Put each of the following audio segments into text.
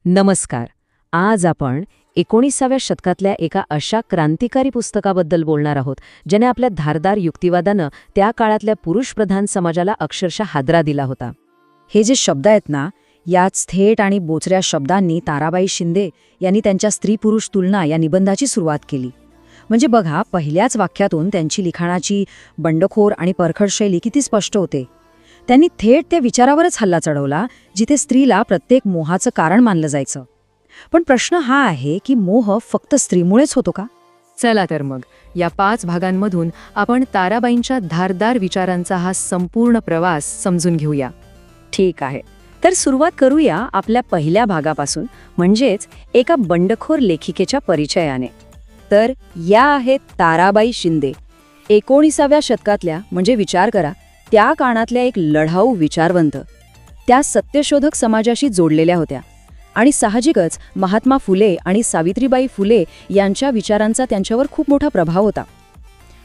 नमस्कार. आज आपण 19व्या शतकातल्या एका अशा क्रांतिकारी पुस्तकाबद्दल बोलणार आहोत ज्याने आपल्या धारदार युक्तिवादानं त्या काळातल्या पुरुषप्रधान समाजाला अक्षरशः हादरा दिला होता. हे जे शब्द आहेत ना, याच थेट आणि बोचऱ्या शब्दांनी ताराबाई शिंदे यांनी त्यांच्या स्त्री-पुरुष तुलना या निबंधाची सुरुवात केली. म्हणजे बघा, पहिल्याच वाक्यातून त्यांची लिखाणाची बंडखोर आणि परखड शैली किती स्पष्ट होते. त्यांनी थेट त्या विचारावरच हल्ला चढवला जिथे स्त्रीला प्रत्येक मोहाचं कारण मानलं जायचं. पण प्रश्न हा आहे की मोह फक्त स्त्रीमुळेच होतो का? चला तर मग या 5 भागांमधून आपण ताराबाईंच्या धारदार विचारांचा हा संपूर्ण प्रवास समजून घेऊया. ठीक आहे, तर सुरुवात करूया आपल्या पहिल्या भागापासून, म्हणजेच एका बंडखोर लेखिकेच्या परिचयाने. तर या आहेत ताराबाई शिंदे. 19व्या शतकातल्या, म्हणजे विचार करा, त्या काळातल्या एक लढाऊ विचारवंत. त्या सत्यशोधक समाजाशी जोडलेल्या होत्या आणि साहजिकच महात्मा फुले आणि सावित्रीबाई फुले यांच्या विचारांचा त्यांच्यावर खूप मोठा प्रभाव होता.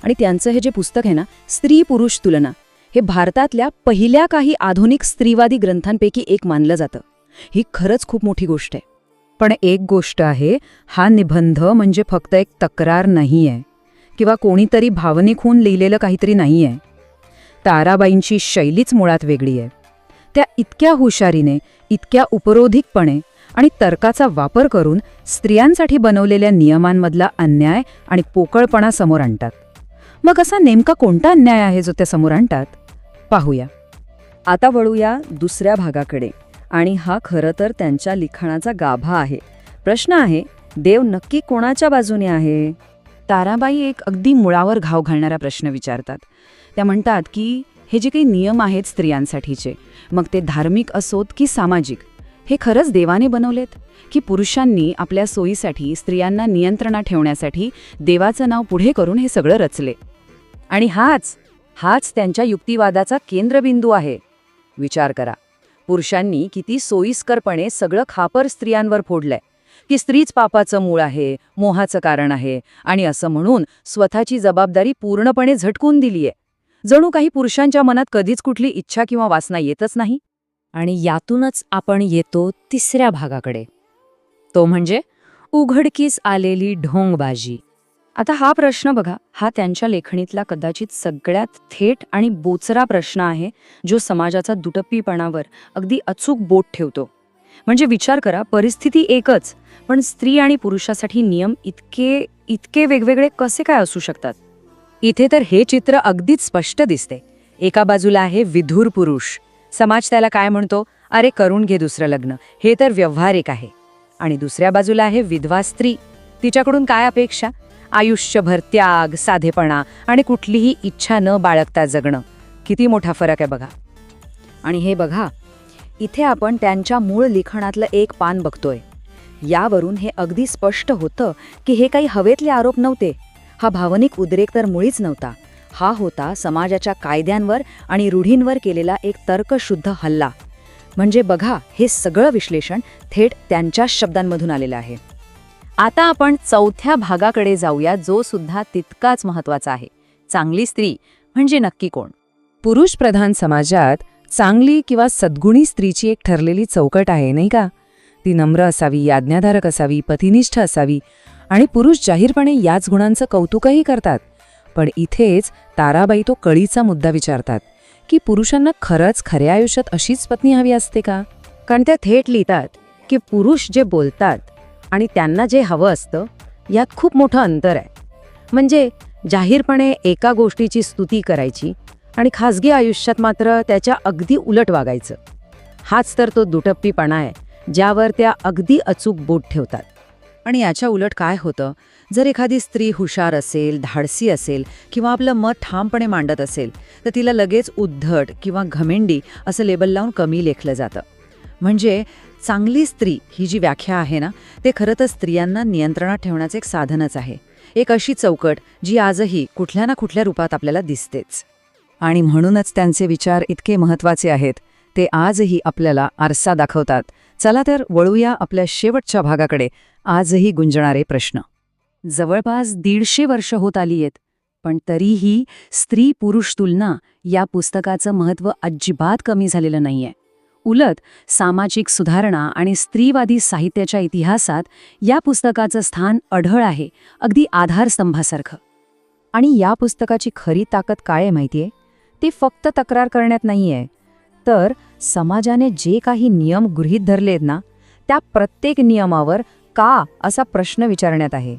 आणि त्यांचं हे जे पुस्तक आहे ना, स्त्री पुरुष तुलना, हे भारतातल्या पहिल्या काही आधुनिक स्त्रीवादी ग्रंथांपैकी एक मानलं जातं. ही खरंच खूप मोठी गोष्ट आहे. पण एक गोष्ट आहे, हा निबंध म्हणजे फक्त एक तक्रार नाहीये किंवा कोणीतरी भावनिक होऊन लिहिलेलं काहीतरी नाहीये. ताराबाईंची शैलीच मुळात वेगळी आहे. त्या इतक्या हुशारीने, इतक्या उपरोधिकपणे आणि तर्काचा वापर करून स्त्रियांसाठी बनवलेल्या नियमांमधला अन्याय आणि पोकळपणा समोर आणतात. मग असा नेमका कोणता अन्याय आहे जो त्या समोर आणतात? पाहूया. आता वळूया दुसऱ्या भागाकडे, आणि हा खरं तर त्यांच्या लिखाणाचा गाभा आहे. प्रश्न आहे, देव नक्की कोणाच्या बाजूने आहे? ताराबाई एक अगदी मुळावर घाव घालणारा प्रश्न विचारतात. त्या म्हणतात की हे जे काही नियम आहेत स्त्रियांसाठीचे, मग ते धार्मिक असोत की सामाजिक, हे खरंच देवाने बनवलेत की पुरुषांनी आपल्या सोयीसाठी स्त्रियांना नियंत्रणात ठेवण्यासाठी देवाचं नाव पुढे करून हे सगळं रचले? आणि हाच त्यांच्या युक्तिवादाचा केंद्रबिंदू आहे. विचार करा, पुरुषांनी किती सोयीस्करपणे सगळं खापर स्त्रियांवर फोडलंय की स्त्रीच पापाचं मूळ आहे, मोहाचं कारण आहे, आणि असं म्हणून स्वतःची जबाबदारी पूर्णपणे झटकून दिलीये. जणू काही पुरुषांच्या मनात कधीच कुठली इच्छा किंवा वासना येतच नाही. आणि यातूनच आपण येतो तिसऱ्या भागाकडे, तो म्हणजे उघडकीस आलेली ढोंगबाजी. आता हा प्रश्न बघा, हा त्यांच्या लेखणीतला कदाचित सगळ्यात थेट आणि बोचरा प्रश्न आहे, जो समाजाचा दुटप्पीपणावर अगदी अचूक बोट ठेवतो. म्हणजे विचार करा, परिस्थिती एकच, पण स्त्री आणि पुरुषासाठी नियम इतके वेगवेगळे कसे काय असू शकतात? इथे तर हे चित्र अगदीच स्पष्ट दिसते. एका बाजूला आहे विधुर पुरुष. समाज त्याला काय म्हणतो? अरे करून घे दुसरं लग्न, हे तर व्यावहारिक आहे. आणि दुसऱ्या बाजूला आहे विधवा स्त्री. तिच्याकडून काय अपेक्षा? आयुष्यभर त्याग, साधेपणा आणि कुठलीही इच्छा न बाळगता जगणं. किती मोठा फरक आहे बघा. आणि हे बघा, इथे आपण त्यांच्या मूळ लिखाणातलं एक पान बघतोय. यावरून हे अगदी स्पष्ट होतं की हे काही हवेतले आरोप नव्हते. हा भावनिक उद्रेक तर मुळीच नव्हता. हा होता समाजाच्या कायद्यांवर आणि रूढींवर केलेला एक तर्कशुद्ध हल्ला. म्हणजे बघा, हे सगळं विश्लेषण थेट त्यांच्याच शब्दांमधून आलेलं आहे. आता आपण चौथ्या भागाकडे जाऊया, जो सुद्धा तितकाच महत्वाचा आहे. चांगली स्त्री म्हणजे नक्की कोण? पुरुषप्रधान समाजात चांगली किंवा सद्गुणी स्त्रीची एक ठरलेली चौकट आहे, नाही का? ती नम्र असावी, आज्ञाधारक असावी, पतिनिष्ठ असावी, आणि पुरुष जाहीरपणे याच गुणांचं कौतुकही करतात. पण इथेच ताराबाई तो कळीचा मुद्दा विचारतात की पुरुषांना खरंच खऱ्या आयुष्यात अशीच पत्नी हवी असते का? कारण त्या थेट लिहितात की पुरुष जे बोलतात आणि त्यांना जे हवं असतं, यात खूप मोठं अंतर आहे. म्हणजे जाहीरपणे एका गोष्टीची स्तुती करायची आणि खाजगी आयुष्यात मात्र त्याच्या अगदी उलट वागायचं. हाच तर तो दुटप्पीपणा आहे, ज्यावर त्या अगदी अचूक बोट ठेवतात. आणि याच्या उलट काय होतं, जर एखादी स्त्री हुशार असेल, धाडसी असेल किंवा आपलं मत ठामपणे मांडत असेल, तर तिला लगेच उद्धट किंवा घमेंडी असं लेबल लावून कमी लेखलं जातं. म्हणजे चांगली स्त्री ही जी व्याख्या आहे ना, ते खरं तर स्त्रियांना नियंत्रणात ठेवण्याचं एक साधनच आहे. एक अशी चौकट जी आजही कुठल्या ना कुठल्या रूपात आपल्याला दिसतेच. आणि म्हणूनच त्यांचे विचार इतके महत्वाचे आहेत. ते आजही आपल्याला आरसा दाखवतात. चला तर वळूया आपल्या शेवटच्या भागाकडे, आजही गुंजणारे प्रश्न. जवळपास 150 वर्ष होत आली आहेत, पण तरीही स्त्री पुरुष तुलना या पुस्तकाचं महत्त्व अजिबात कमी झालेलं नाहीये. उलट सामाजिक सुधारणा आणि स्त्रीवादी साहित्याच्या इतिहासात या पुस्तकाचं स्थान अढळ आहे, अगदी आधारस्तंभासारखं. आणि या पुस्तकाची खरी ताकद काय आहे माहितीये? ती फक्त तक्रार करण्यात नाहीये, तर समाजाने जे काही नियम गृहीत धरलेत ना, त्या प्रत्येक नियमावर का असा प्रश्न विचारण्यात आहे.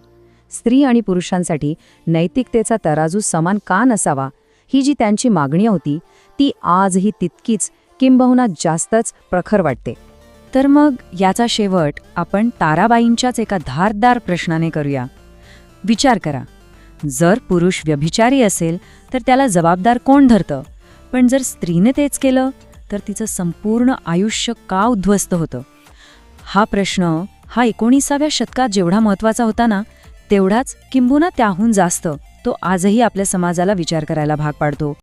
स्त्री आणि पुरुषांसाठी नैतिकतेचा तराजू समान का नसावा, ही जी त्यांची मागणी होती, ती आजही तितकीच किंबहुना जास्तच प्रखर वाटते. तर मग याचा शेवट आपण ताराबाईंच्याच एका धारदार प्रश्नाने करूया. विचार करा, जर पुरुष व्यभिचारी असेल तर त्याला जबाबदार कोण धरतं? पण जर स्त्रीने तेच केलं तर तिचं संपूर्ण आयुष्य का उद्ध्वस्त होतं? हा प्रश्न हा 19व्या शतकात जेवढा महत्त्वाचा होता ना, तेवढाच किंबहुना त्याहून जास्त तो आजही आपल्या समाजाला विचार करायला भाग पाडतो.